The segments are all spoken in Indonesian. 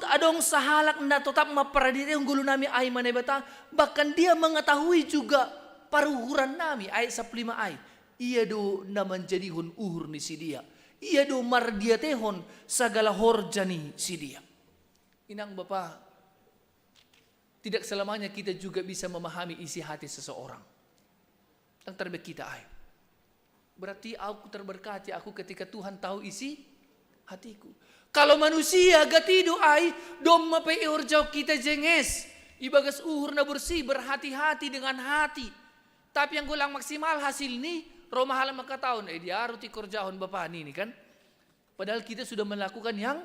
Tut adong sahalak na tetap maparadiri ang gulo nami ay manebata. Bahkan dia mengetahui juga paruhuran nami ayat 15 ay. Ia do na menjadihon uhur ni si dia. Ia do mardiatehon segala horjani si dia. Inang Bapa, tidak selamanya kita juga bisa memahami isi hati seseorang. Yang terbaik kita ay. Berarti aku terberkati aku ketika Tuhan tahu isi hatiku. Kalau manusia gatido ay dom mapaior jauh kita jenges. Ibagas uhur na bersih berhati-hati dengan hati. Tapi yang gulang maksimal hasil ni romahalan makataon dia aruti korjahon bapak ini kan. Padahal kita sudah melakukan yang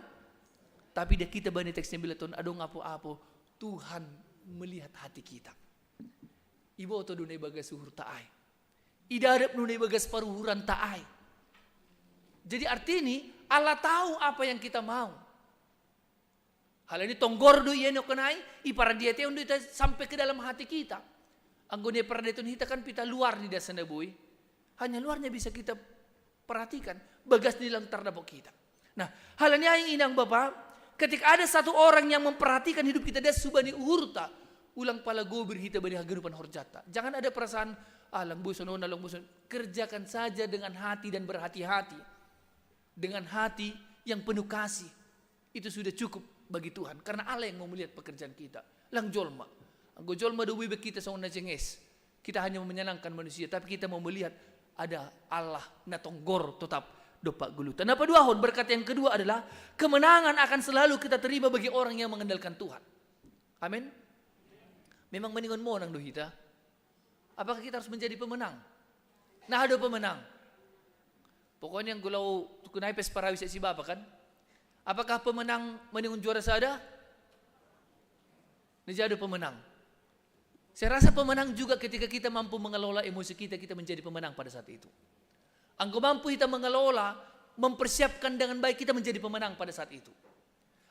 tapi dia kita bani teksnya bila ton adong apo-apo Tuhan melihat hati kita. Ibu to dunay bagas uhur taay. Idarap dunay bagas paruhuran taay. Jadi arti ini Allah tahu apa yang kita mau. Hal ini tonggordo ieno kenai iparadiate undo ita sampai ke dalam hati kita. Anggone paradetun kita kan pita luar di dasana boy. Hanya luarnya bisa kita perhatikan, bagas nilang terdapok kita. Nah, hal ini yang inang Bapak, ketika ada satu orang yang memperhatikan hidup kita des subani uhurta, ulang pala gobir kita bani haganupan horjata. Jangan ada perasaan alang buson. Kerjakan saja dengan hati dan berhati-hati. Dengan hati yang penuh kasih. Itu sudah cukup bagi Tuhan. Karena Allah yang mau melihat pekerjaan kita. Lang jolma. Anggo jolma do wibek kita sa una cenges. Kita hanya mau menyenangkan manusia. Tapi kita mau melihat ada Allah na tonggor tetap dopak gulutan. Nah paduahon berkat yang kedua adalah kemenangan akan selalu kita terima bagi orang yang mengandalkan Tuhan. Amin. Memang meningon mo nang dohita. Apakah kita harus menjadi pemenang? Nah ada pemenang. Pokoknya yang gulau kunai pes parawis si Bapak kan. Apakah pemenang meningun juara sada? Menjadi pemenang. Saya rasa pemenang juga ketika kita mampu mengelola emosi kita menjadi pemenang pada saat itu. Anggo mampu kita mengelola, mempersiapkan dengan baik kita menjadi pemenang pada saat itu.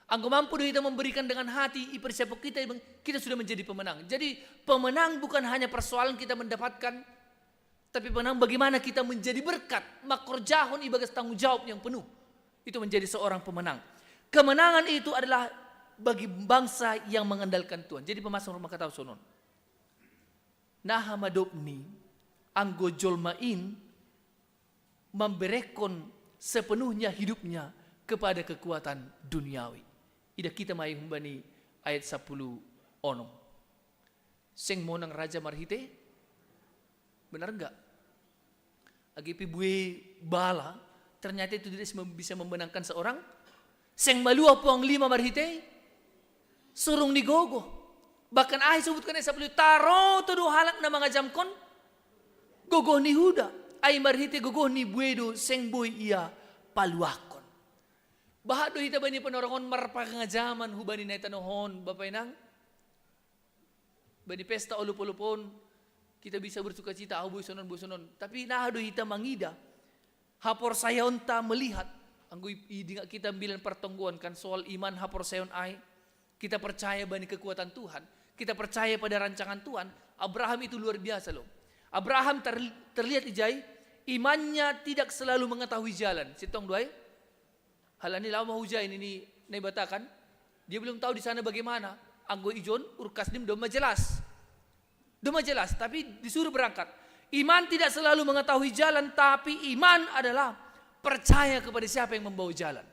Anggo mampu kita memberikan dengan hati, persiapkan kita sudah menjadi pemenang. Jadi pemenang bukan hanya persoalan kita mendapatkan, tapi pemenang bagaimana kita menjadi berkat, makorjahon ibagas tanggung jawab yang penuh. Itu menjadi seorang pemenang. Kemenangan itu adalah bagi bangsa yang mengandalkan Tuhan. Jadi pemasang rumah kata sonon. Nah madopni anggo jolmain memberekon sepenuhnya hidupnya kepada kekuatan duniawi. Ida kita mai humbani ayat 10 onom. Seng monang raja marhite? Benar enggak? Agipi bue bala, ternyata itu tidak bisa membenangkan seorang. Seng malua puang 5 marhite? Surung digogo. Bahkan ay sebutkan ayat 10 taro todo halak na mga jamkon. Gogoh ni Huda. Ay marhite gogoh ni buedo seng boy iya paluakon. Bahado hita ba ni panorangon marpakangajaman hubani na itanohon bapay nang. Bani pesta ulup-ulupon. Kita bisa bersuka cita busonon. Tapi nahado hita mangida. Hapor sayon ta melihat. Anggo idinga kita bilang pertongguan kan soal iman hapor sayon ay. Kita percaya bani kekuatan Tuhan. Kita percaya pada rancangan Tuhan. Abraham itu luar biasa loh. Abraham terlihat ijai. Imannya tidak selalu mengetahui jalan. Sitong duai. Halani lama hujain ini naibatakan. Dia belum tahu di sana bagaimana. Anggo ijon urkasdim doma jelas. Doma jelas. Tapi disuruh berangkat. Iman tidak selalu mengetahui jalan. Tapi iman adalah percaya kepada siapa yang membawa jalan.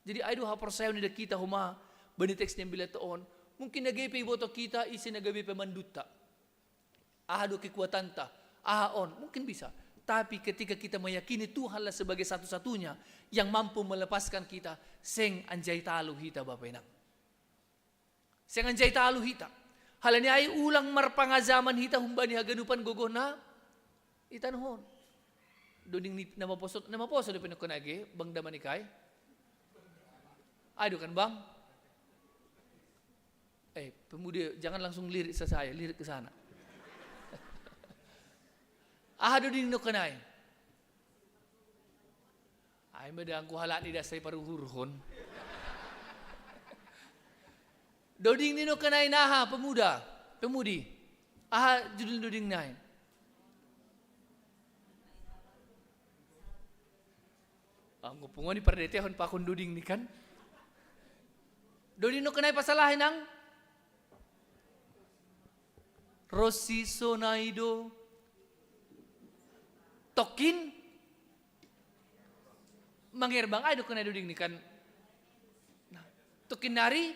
Jadi aidu hapor sayo ni kita huma. Bani teksnya bila toon. Mungkin nagapi iboto kita isi nagapi pemanduta. Ahado kekuatan ta. Ahaon. Mungkin bisa. Tapi ketika kita meyakini Tuhanlah sebagai satu-satunya yang mampu melepaskan kita. Seng anjay talo hita Bapak Inang. Seng anjay talo hita. Halani ay ulang marpangazaman hita humbani haganupan gogoh na. Itanhon. Doning ni namaposot na pinukunage. Bang damanikay. Aduh kan bang. Pemuda jangan langsung lirik ke saya, lirik ke sana. Ahado din no kanay. Ay madang ko hala ni dasay paruhurhon. Doding nino kanay naha pemuda, pemudi. Aha judul doding nai. Ang pungo ni pardetehon pa kun doding ni kan. Doni no kenai pasalahin ang Rossi Sonaido Tokin mangirbang ay do kenai duding ni kan Tokin nari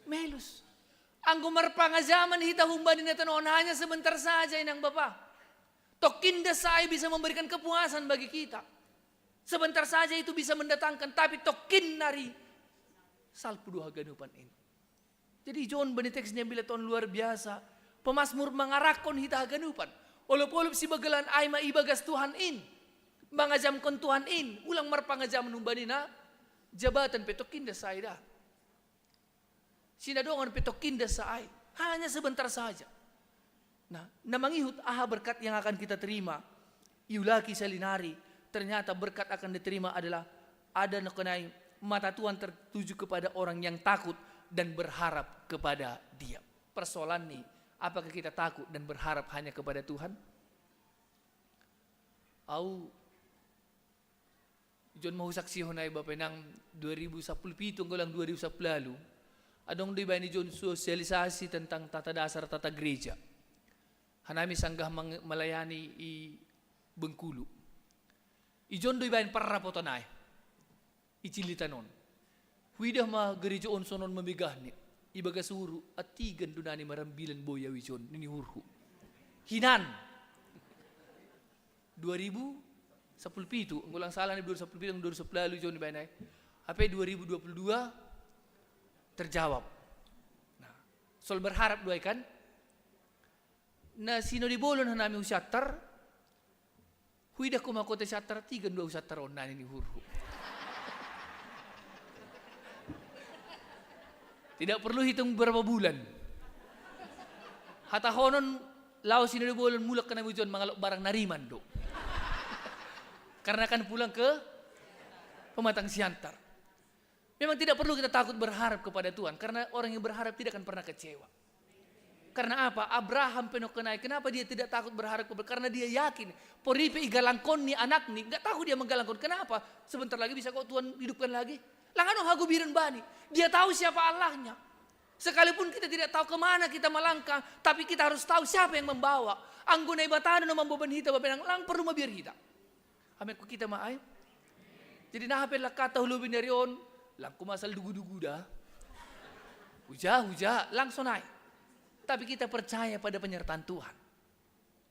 Melus. Ang gumarpangazaman hita humbani na tanon hanya sebentar saja inang Bapa. Tokinda saya bisa memberikan kepuasan bagi kita. Sebentar saja itu bisa mendatangkan, tapi tokin nari salpu dua ganupan ini. Jadi John bani teksnya bila tahun luar biasa. Pemasmur mengarakon hita ganupan. Olup-olup si bagalan ay maibagas Tuhan in. Mangajamkon Tuhan in. Ulang marpangazaman humbani na jabatan petokinda saya dah. Sinadongan petokinda sa ay. Hanya sebentar saja. Nah, namangihut berkat yang akan kita terima. Iulaki salinari. Ternyata berkat akan diterima adalah ada nakenai mata Tuhan tertuju kepada orang yang takut dan berharap kepada Dia. Persoalan nih, apakah kita takut dan berharap hanya kepada Tuhan? John mau saksi honai Bapak nang 2017 nggolang 2010 lalu. Adong di bani John sosialisasi tentang tata dasar tata gereja. Hanami sanggah melayani i Bengkulu. I John di bani parapotonay. I Cilitanon. Huidah ma gereja on sonon memegahni. Ibaga suru at tigan dunani marambilan boya wi John nini hurhu. Hinan. 2017 ngulang salah ni 2017 2010 John di bani. Apa 2022 terjawab. Nah, sol berharap doa kan? Na sino di bolon hanami usyatar. Huidah ko makote syatar tigan dua usyatar on nani ni hurhu. Tidak perlu hitung berapa bulan. Hata honon lao sino di bolon mulak kana mujon mangalok barang nariman do. Karena akan pulang ke pematang siantar. Memang tidak perlu kita takut berharap kepada Tuhan. Karena orang yang berharap tidak akan pernah kecewa. Karena apa? Abraham penokenai. Kenapa dia tidak takut berharap kepada? Karena dia yakin. Poripe igalangkon ni anak ni. Gak tahu dia menggalangkon. Kenapa? Sebentar lagi bisa kok Tuhan hidupkan lagi. Langano hagu biren bani. Dia tahu siapa Allahnya. Sekalipun kita tidak tahu kemana kita melangkah. Tapi kita harus tahu siapa yang membawa. Angguna ibatano no mamboban hita. Lang perlu mabir hita. Amin ko kita maay. Jadi nahapin lah kata hulubin dari on. Lang kumasal dugu-dugu dah. Huja, langsung naik. Tapi kita percaya pada penyertaan Tuhan.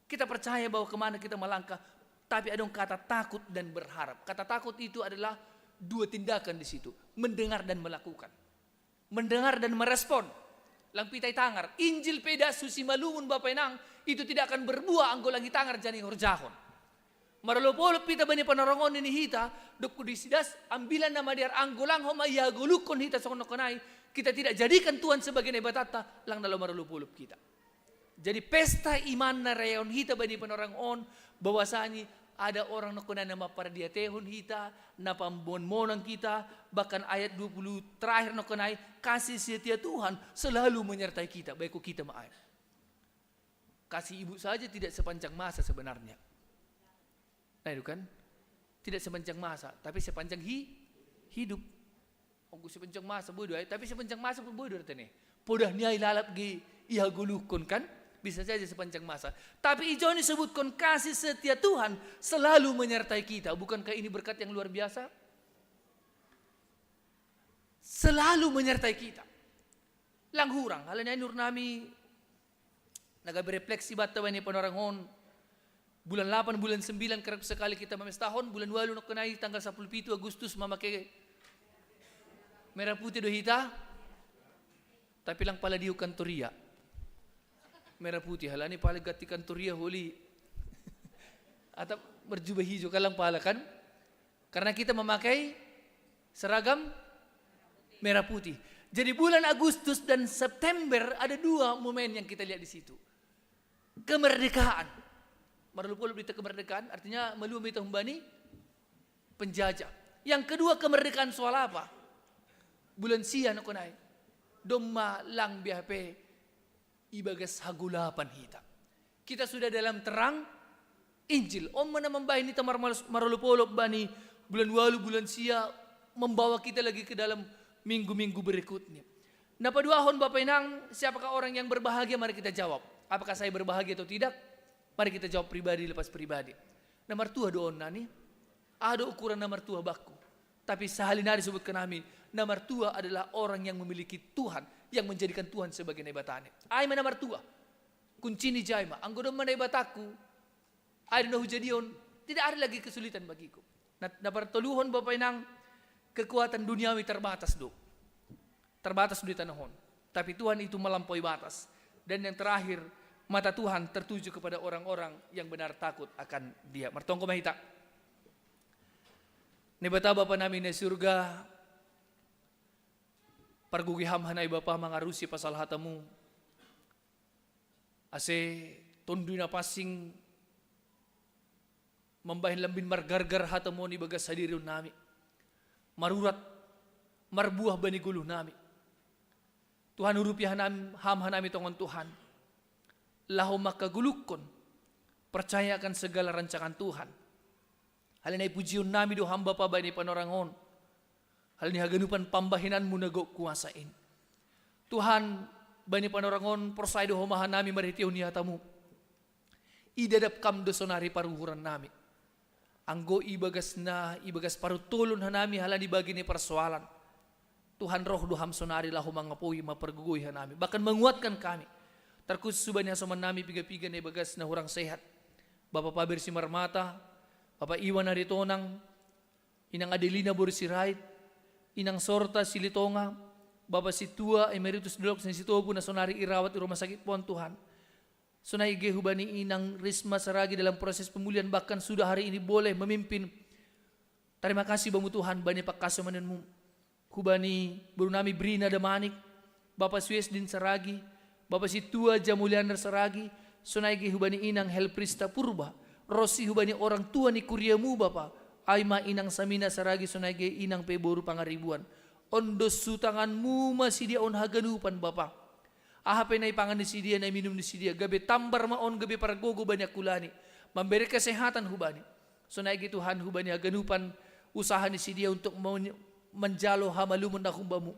Kita percaya bahwa kemana kita melangkah. Tapi ada kata takut dan berharap. Kata takut itu adalah dua tindakan di situ. Mendengar dan melakukan. Mendengar dan merespon. Lang pitai tangar. Injil peda susi malumun bapak enang. Itu tidak akan berbuah anggo lagi tangar jani horjahon. Maralopolop pita bani panarangon ini hita, dok kudisidas ambilan nama dia anggolang homa ya golukon hita sokono konai, kita tidak jadikan Tuhan sebagai nebatata lang dalam maralopolop kita. Jadi pesta iman na rayon hita bani panarangon bahwasanya ada orang nakunan nama para dia tehun hita, na pambon-monang kita, bahkan ayat 20 terakhir nakunai kasih setia Tuhan selalu menyertai kita, baik kita maaf. Kasih ibu saja tidak sepanjang masa sebenarnya. Nah itu kan, tidak sepanjang masa, tapi sepanjang hidup. Oh, sepanjang masa bodoh, tapi sepanjang masa pun bodoh artinya. Podah niai lalap gi iha gulukon kan, bisa saja sepanjang masa. Tapi ijo ini sebutkan kasih setia Tuhan selalu menyertai kita. Bukankah ini berkat yang luar biasa? Selalu menyertai kita. Lang hurang, halanya nur nami nagaberefleksi batawa ni panoranghon. Bulan 8, bulan 9 kerap sekali kita memestahon. Bulan 8 nak kenai tanggal 17 Agustus memakai merah putih do hita. Tapi lang pala diu kantoria. Merah putih halani pala gati kantoria holi. Atau berjubah hijau kalang pala kan? Karena kita memakai seragam merah putih. Jadi bulan Agustus dan September ada dua momen yang kita lihat di situ. Kemerdekaan. Maralupolop dita kemerdekaan artinya maluum itu humbani penjajah. Yang kedua kemerdekaan soal apa? Bulan sian ako naik. Domma lang bihape ibagas hagulapan hita. Kita sudah dalam terang Injil. Om mana membahin kita maralupolop bani bulan walu bulan sia membawa kita lagi ke dalam minggu-minggu berikutnya. Nah paduahon Bapak Inang, siapakah orang yang berbahagia? Mari kita jawab. Apakah saya berbahagia atau tidak? Mari kita jawab pribadi lepas pribadi. Nomor tua doon nani, ada ukuran nomor tua baku. Tapi sahalina disebut ke nami, nomor tua adalah orang yang memiliki Tuhan, yang menjadikan Tuhan sebagai naibatane. Aima nomor tua, kunci ni jaima, anggodo menaibataku, ada no hujadion, tidak ada lagi kesulitan bagiku. Nah pertoluhon Bapak Inang, kekuatan duniawi terbatas do. Terbatas di tanahon. Tapi Tuhan itu melampaui batas. Dan yang terakhir, mata Tuhan tertuju kepada orang-orang yang benar takut akan Dia. Martongko mahita. Nebata Bapa namin na surga, pargugiham hanay Bapa mangarusi pasal hatamu. Ase tunduy na pasing mambahin lambin margargar hatamu ni bagas hadirin nami. Marurat, marbuah bani guluh nami. Tuhan urupiah ham hanami tongon Tuhan. Lahu makagulukon. Percaya akan segala rancangan Tuhan. Hal ini pujiun nami do hamba pa bani panorangon. Hal ini haganupan pambahinanmu nagok kuasain. Tuhan bani panorangon persaya do homahan nami maritiyo niyatamu. Idadap kam do sonari paruhuran nami. Anggo ibagas parutulun hanami halani bagi ni persoalan. Tuhan roh duham sonari lahu mangapui mapergugoy hanami. Bahkan menguatkan kami. Terkhusus subanya soman nami piga-piga na ibagas na hurang sehat. Bapak Paber si Marmata, Bapak Iwan Aritonang, Inang Adelina Borsirait, Inang Sorta Silitonga, Bapak Situa Emeritus Dolok sa Situbo na sonari irawat di rumah sakit Puan Tuhan. Sunai gehubani Inang Risma Saragi dalam proses pemulihan, bahkan sudah hari ini boleh memimpin. Terima kasih Bamu Tuhan, banyak pakasumananmu. Hubani Brunami Brina Damanik, Bapak Suesdin Saragi, Bapak Situa Jamulianer Saragi, Sunaigi hubani Inang Helprista Purba, Rosi hubani orang tua ni Kuriamu Bapak, Aima Inang Samina Saragi, Sunaigi Inang Peboru Pangaribuan, Ondos sutanganmu masih dia on haganupan Bapak, ahape na ipangan ni sidia na minum ni sidia, gabe tambar maon gabe paragogo banyak kulani, memberi kesehatan hubani, Sunaigi Tuhan hubani haganupan usaha ni sidia untuk menjalo hamalumun na kumbamu.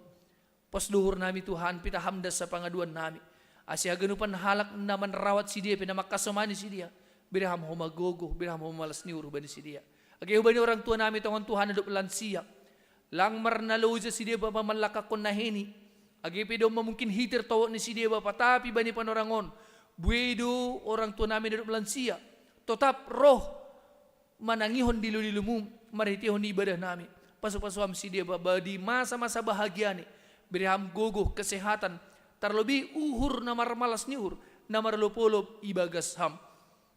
Pasluhur nami Tuhan, pita hamdas sa pangaduan nami. Asya ganupan halak naman rawat si dia, pinamakasomani si dia. Biraham humagogo, biraham humalas ni urubani si dia. Agi ubani orang tua nami tongon Tuhan adop lansia. Langmar na loja si dia bapa malakakon na hini. Agi pido mamungkin hitir tawa ni si dia bapa, tapi bani panorangon. Buedo orang tua nami adop lansia. Tetap roh manangihon dilu-dilumum, maritihon ibadah nami. Pasuk-pasuam si dia baba di masa-masa bahagia ni. Biriham gogoh kesehatan. Terlebih uhur namar malas ni uhur. Namar lopolop ibagas ham.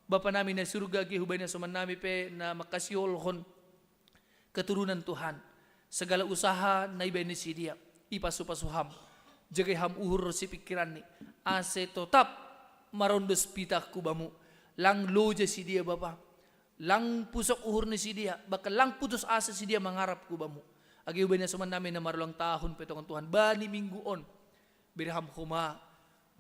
Bapa namin na surga gihubay na suman nami pe na makasiolhon keturunan Tuhan. Segala usaha na ibay ni si dia. Ipasu-pasuham. Jagay ham uhur si pikiran ni. Ase tetap marondos pitak kubamu. Lang loja si dia bapa. Lang pusok uhur ni si dia, bakal lang putus asa si dia mangarap ko ba mo. Agi ubay na suman namin na marulang tahon petong Tuhan, bani mingguon, birham huma,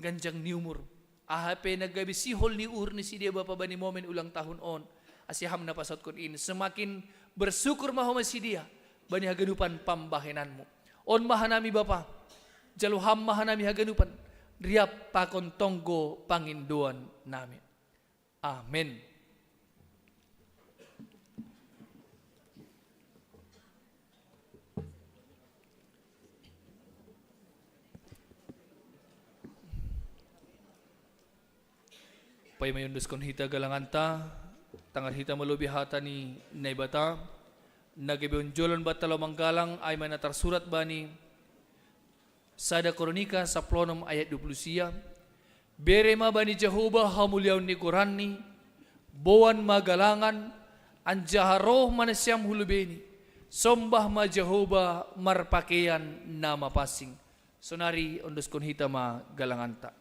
ganjang niumur. Ahape nagabi sihol ni uhur ni si dia bapa bani momen ulang tahun on. Asiham na pasot kun in, semakin bersyukur mahoma si dia, bani haganupan pambahinan mo. On mahanami bapa, jaluham mahanami haganupan, riap pakon tonggo panginduan namin. Amen. Pay mayundos kon hita galanganta, tangar hita malubi hata ni naibata, nagibionjolon batalo manggalang ay manatar surat bani, sada kronika sa plonom ayat 20, bere ma bani Jehovah hamulyaw ni Qurani, bowan magalangan, anjaharoh manasyam hulubeni, sombah ma Jehovah marpakean na mapasing. Sonari ondos kon hita ma galanganta.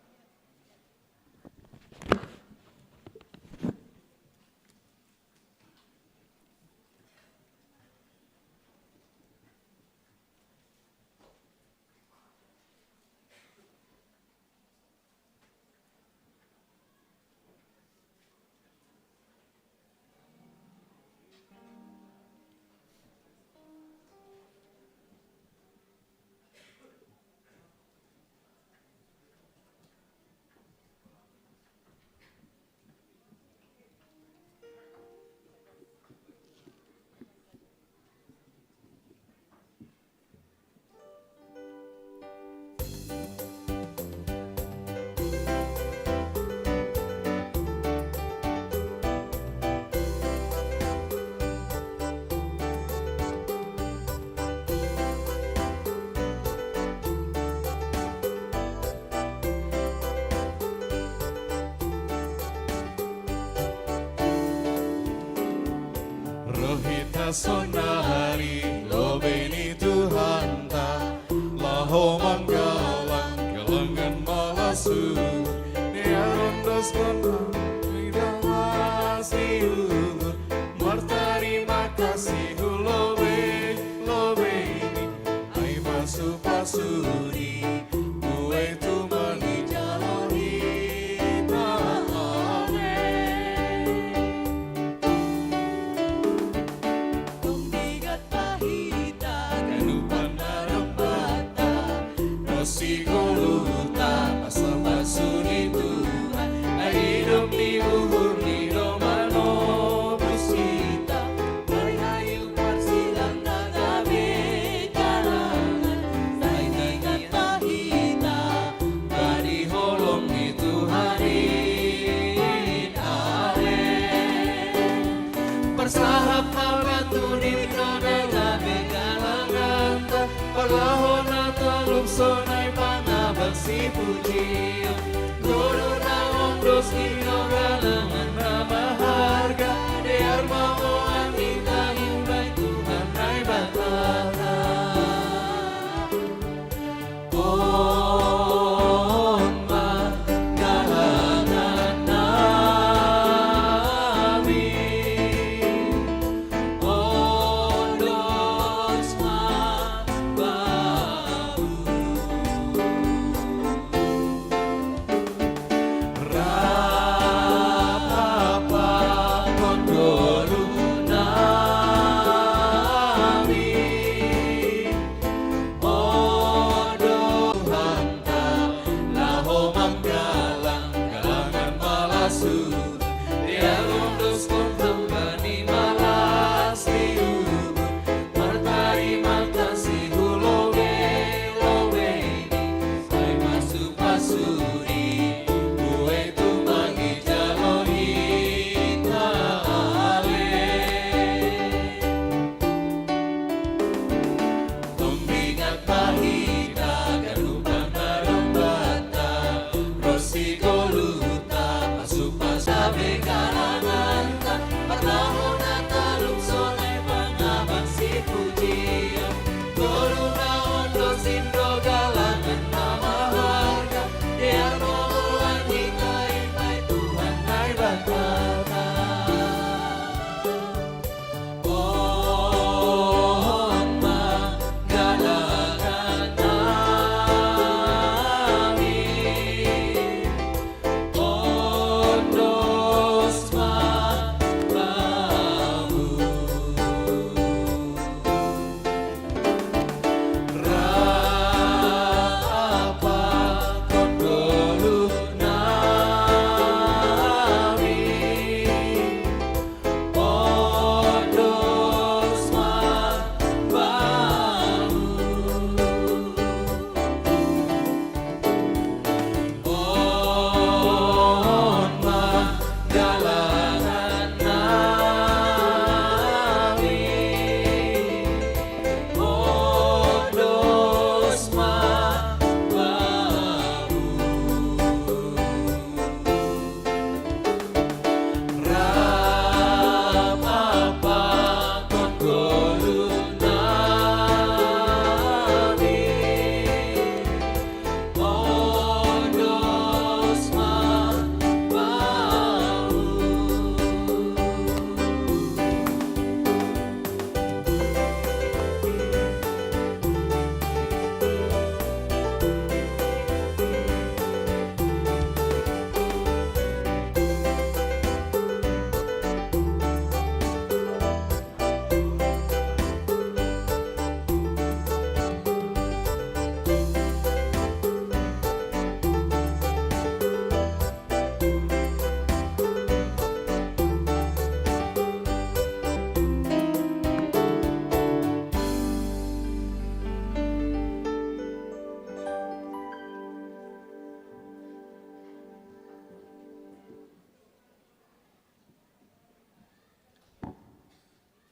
sonari lo beni Tuhan ta laho manggalang galangan malasu dia rondos kontang tidak masih martarima kasih lobe ini ai masu pasuri gue tu mengijaloni si goluta asal basuri Tuhan ai hidup di uhur di romano busita berhayu parsilang nagabe kalangan sai tingkat pahita badi holong itu hari ale bersahab habatu di nagabe kalangan palahon taluk sonai pangabak si puji guru naong dos kino galangan nama harga dear mau anita imbai Tuhan nai batata Oma galangan nabi ondos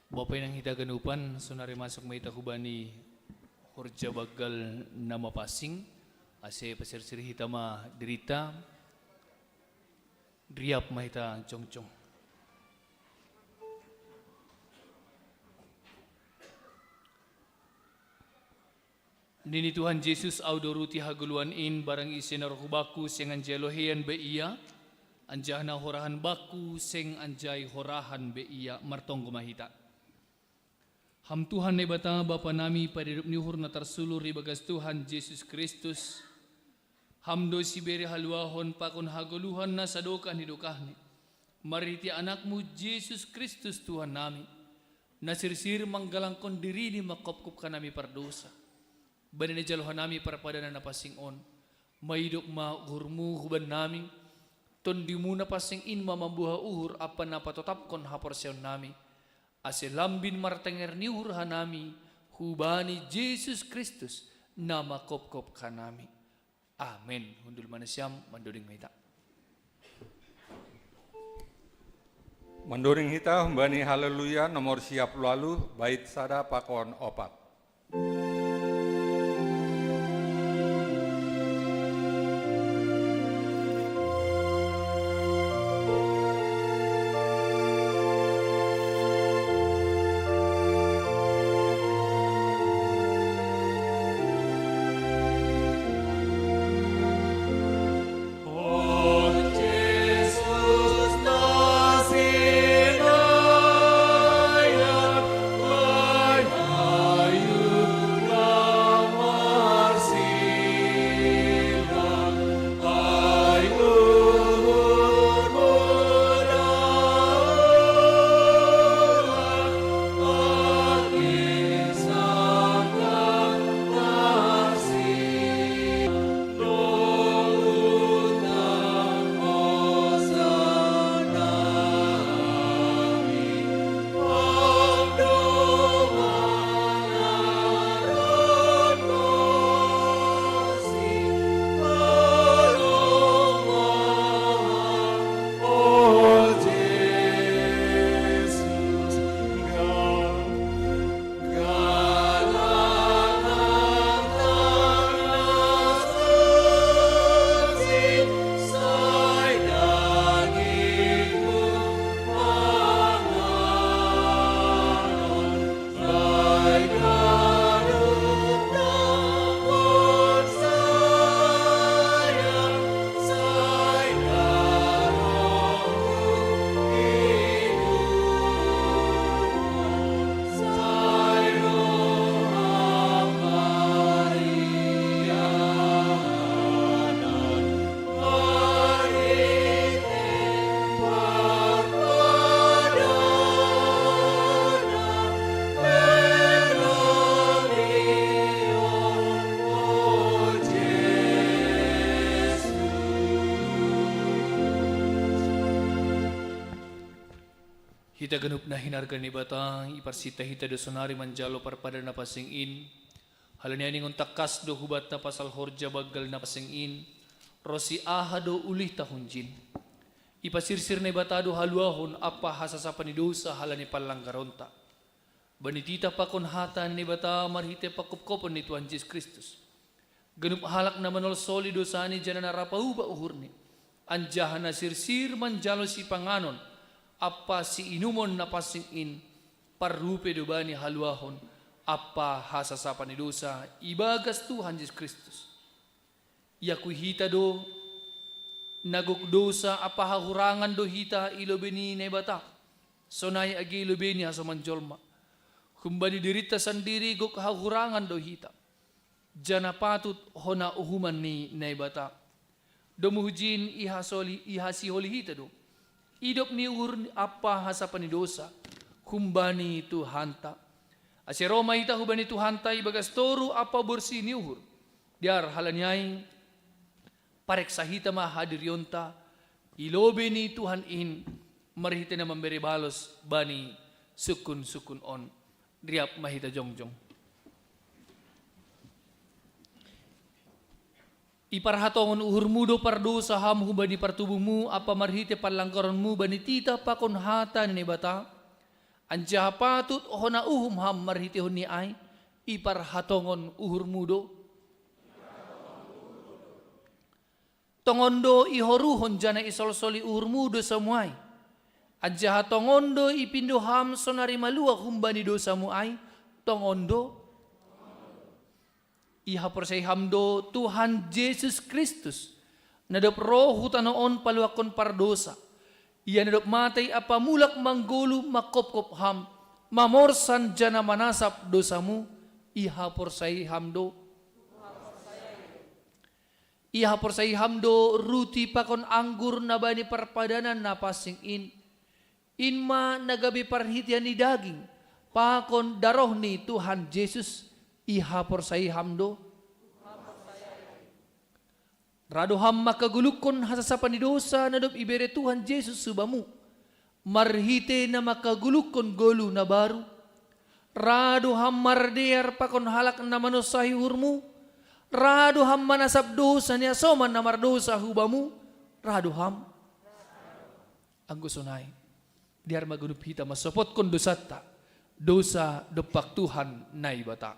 Bapak yang hita ganupan sunari masuk maita kubani horja bagal nama pasing ase pasir-sir hitama derita driap mahita congcong Nini Tuhan Yesus audoruti haguluan in barang isi naroh baku sing anjay lohean be iya anjahna horahan baku sing anjay horahan be iya martong gumahita. Ham Tuhan ne bata Bapa nami padirup nihur na tarsulur ibagas Tuhan Yesus Kristus. Hamdo si beri haluahon pakon haguluhan na sadokan hidukahni. Mariti anakmu Yesus Kristus Tuhan nami. Nasirsir manggalangkon diri ni makopkop ka nami pardosa. Banin jaluhan nami parpadana na pasing on. Maidok maurmu huban nami. Tondi mo na pasing in mamambuha uhur apa na patotapkon haporsyon nami. Ase lambin martenger niur hanami hubani Yesus Kristus na makopkop ka nami. Amen. Hundul manasyam manduring mahita. Manduring hita humbani haleluya nomor siap lalu bait sada pakon opat. Hita ganup na hinargan ni batang iparsita hita do sonari manjalo parpada na pasing in. Halanya ningon takas do hubat na pasal horja bagal na pasing in. Rosi aha do ulih tahunjin. Ipasirsir na batado haluahon apa hasasa panidosa halani palanggaronta. Banitita pakon hatan ni bata marhite pakupkopon ni Tuhan Yesus Kristus. Ganup halak na manol solido sani jana narapahuba uhurni. Anjahan na sirsir manjalo si panganon. Apa si inumon na pasing in parupe do bani haluahon apa hasasapa ni dosa ibagas Tuhan Yesus Kristus. Yaku hita do naguk dosa apa hahurangan do hita ilobeni nebata sonai agi ilobeni hasoman jolma kumbani dirita sendiri guk hahurangan do hita jana patut hona uhuman ni nebata domuhujin ihasi holi hita do idop ni ur apa hasapan ni dosa kumbani Tuhanta. Ase Roma ita hubani Tuhanta ibagas toru apa bersih ni uhur. Diar halanyai parek sahita ma hadirionta ilobe ni Tuhan in marhita na memberi balos bani sukun on riap mahita jongjong. Iparhatongon uhurmu do pardosa ham hubani partubuhmu apa marhite palangkaronmu bani tita pakon hata ni bata anja patut hona uhum ham marhite honi ai iparhatongon uhurmu do tongondo ihoruhon jana isolsoli uhurmu do samuai anja tongondo ipindo ham sonari malua humbani do samuai tongondo Iha persay hamdo Tuhan Yesus Kristus. Nadop roh tanoon paluakon pardosa. Ia nadop matay apamulak manggulu makopkop ham. Mamorsan jana manasap dosamu. Iha persay hamdo. Iha persay hamdo ruti pakon anggur nabani parpadanan napasing in. Inma nagabi parhitian ni daging. Pakon daroh ni Tuhan Yesus. Iha persay hamdo. Rado ham makagulukon hasasapan ni dosa nadop ibere Tuhan Yesus subamu. Marhite na makagulukon golu na baru. Rado ham mardear pakon halak na manusahi urmu. Rado ham manasab dosa niya soman na mardosa hubamu. Rado ham. Ang gusunay. Diar magunup hita masopot kon dosata. Dosa depak Tuhan na ibata.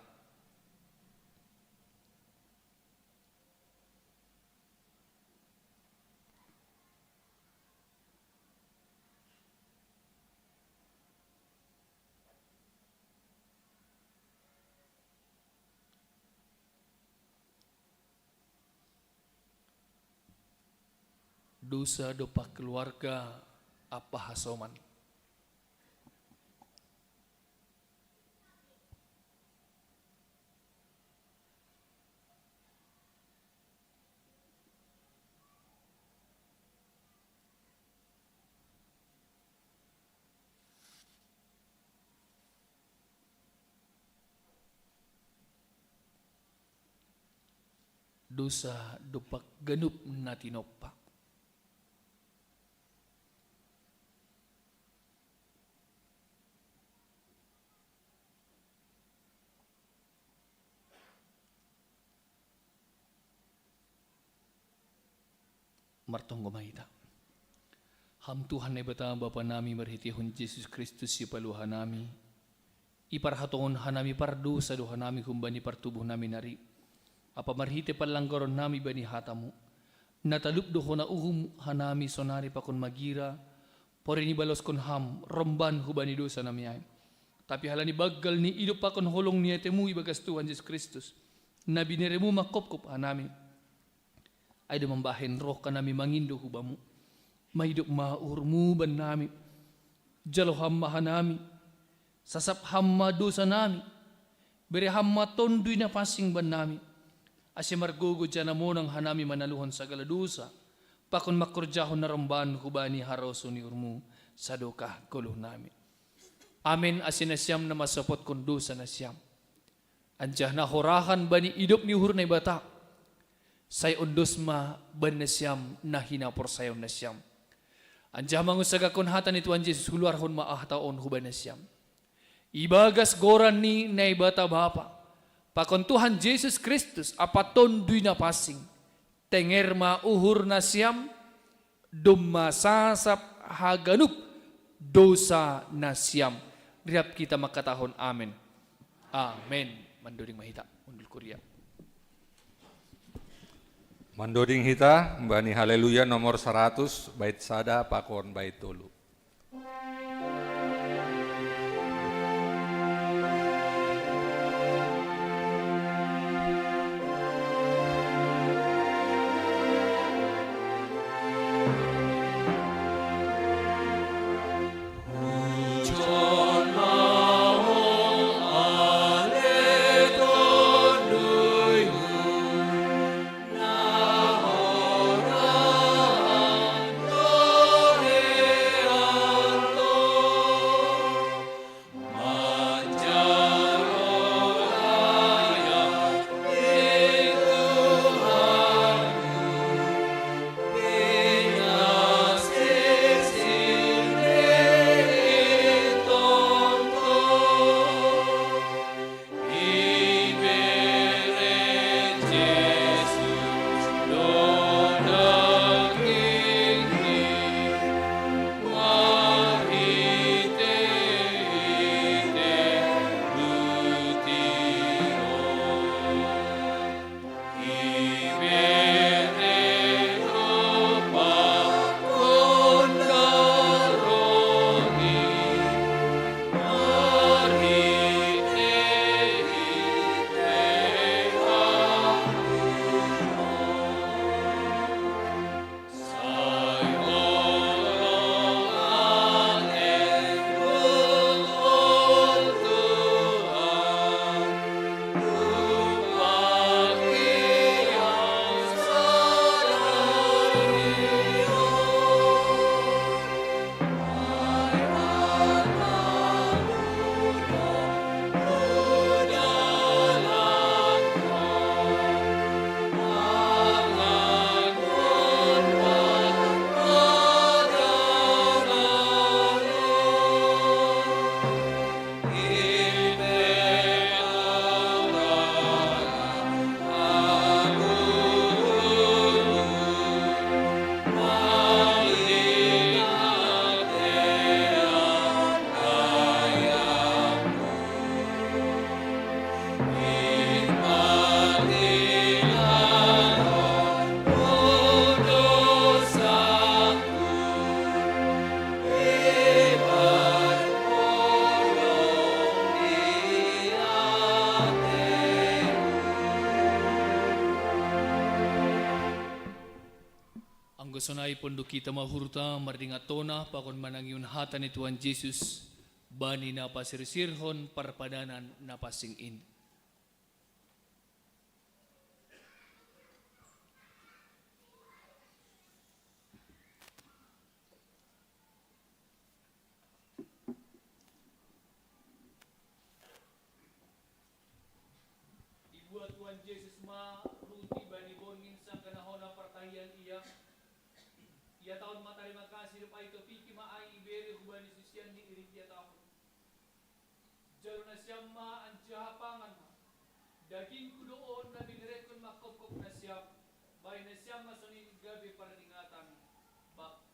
Dosa dopak keluarga apa hasoman. Dosa dopak genup na tinopak. Martong gumahita. Ham Tuhan na ibata Bapa nami marhitihon Jesus Kristus si paluhan nami. Iparhatongon hanami pardo sa duha nami kumbani partubuh nami nari. Apa marhite palanggoron nami bani hatamu. Natalup doho na uhum hanami sonari pakon magira. Pori ni balos kon ham romban hubani dosa nami ay. Tapi halani baggal ni idup pakon holong niatemu ibagas Tuhan Jesus Kristus. Na bineremu makopkop hanami. Ay dumambahin roh ka nami mangindo hubamu. Mahidop maurmu ban nami. Jalo hamma hanami. Sasap hamma dosa nami. Bere hamma tondoy na pasing ban nami. Asi margugo dyan mo nang hanami manaluhon sa galadusa. Pakon makurjahon na ramban hubani haroso ni urmu sa doka kuluh nami. Amen asinasyam na masapot kundusa na siyam. Anjah na horahan bani idop ni uhur na ibata. Say undos ma ban na siyam na hinapor sayo na siyam. Anjah mangusaga kon hatan ni Tuhan Jesus huluar hon maahtaon huban na siyam. Ibagas goran ni na ibata bapa. Pakon Tuhan Jesus Kristus apaton duy na pasing. Tenger ma uhur na siyam. Dumasasap haganup dosa na siyam. Riap kita makatahon amen. Amen. Manduring mahita. Undul Korea. Mandoding hita, Bani Haleluya nomor 100, bait sada pakon bait tolu. Pujon Ang gusto na ipondo kita mahurta, maringatona, pakon manangyun hata ni Tuhan Jesus, bani na pasirsirhon, parpadanan na pasingin. Ibuat Tuhan Jesus ma, ruti bani bongin sa kanahon na partahian iya, ia tahun mata terima kasih lupa itu piki maai iberi hubani susian di irik ia tahun. Jalur nasyam ma anjah pangan ma. Daging kudoon na binirekon makopkop na siyap. Bay nasyam ma sunin gabi para dingatan. Bak.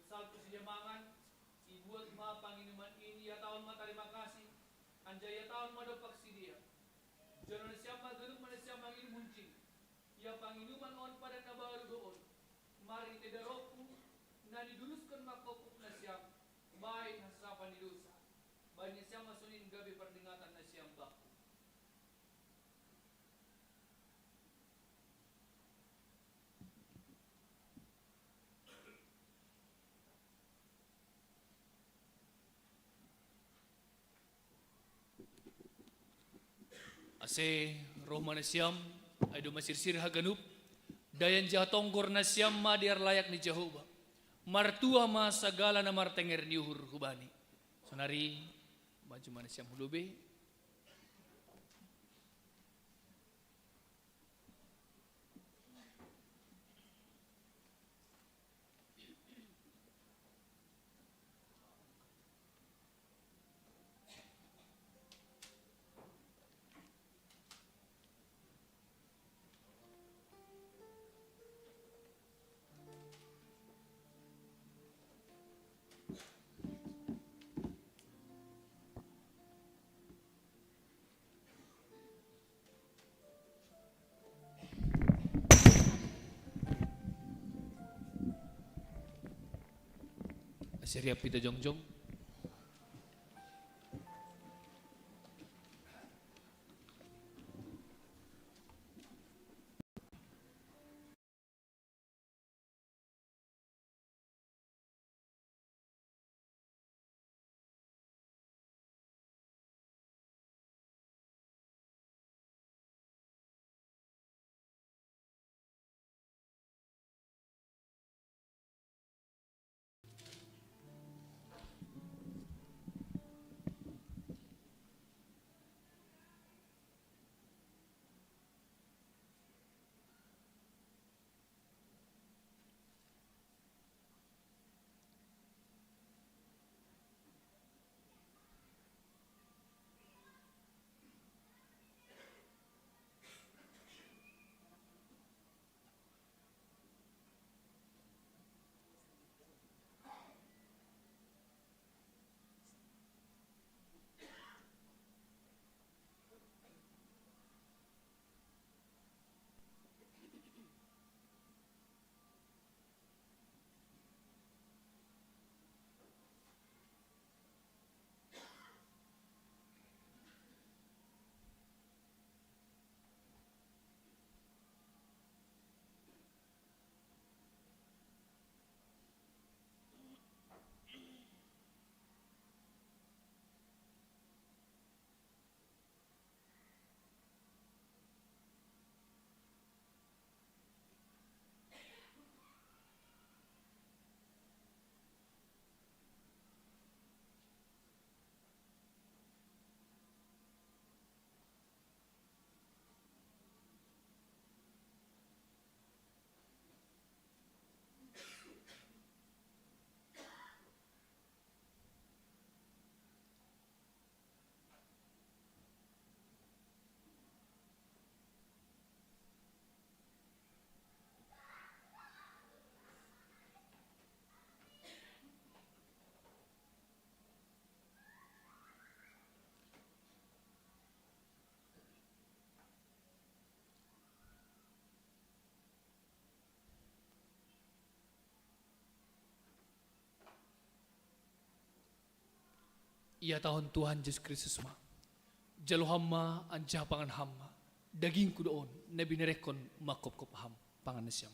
Salto sinyamangan, ibuat ma panginuman ini, ya tahun ma terima kasih, anjay ya tahun ma dopak sidia. Jangan siapa geluk mana siapa ingin muncing, ya panginuman on pada nabaru doon. Mari nedaroku, nani duluskan makokuk na siap, baik hasapan di dosa. Banyak siapa sunin gabi perdingatan na siap baku. Ase roh manasyam ay dumasirsir haganup dayan jahatonggor na siyam madiar layak ni Jehovah martua ma sagala na martenger ni uhur hubani sonari maju manasyam hulube Seriap pita jongjong. Ia tahun Tuhan Yesus Kristus ma. Jalo hamma anja pangan hamma. Daging ku doon na binarekon makop-kop ham pangan na siyam.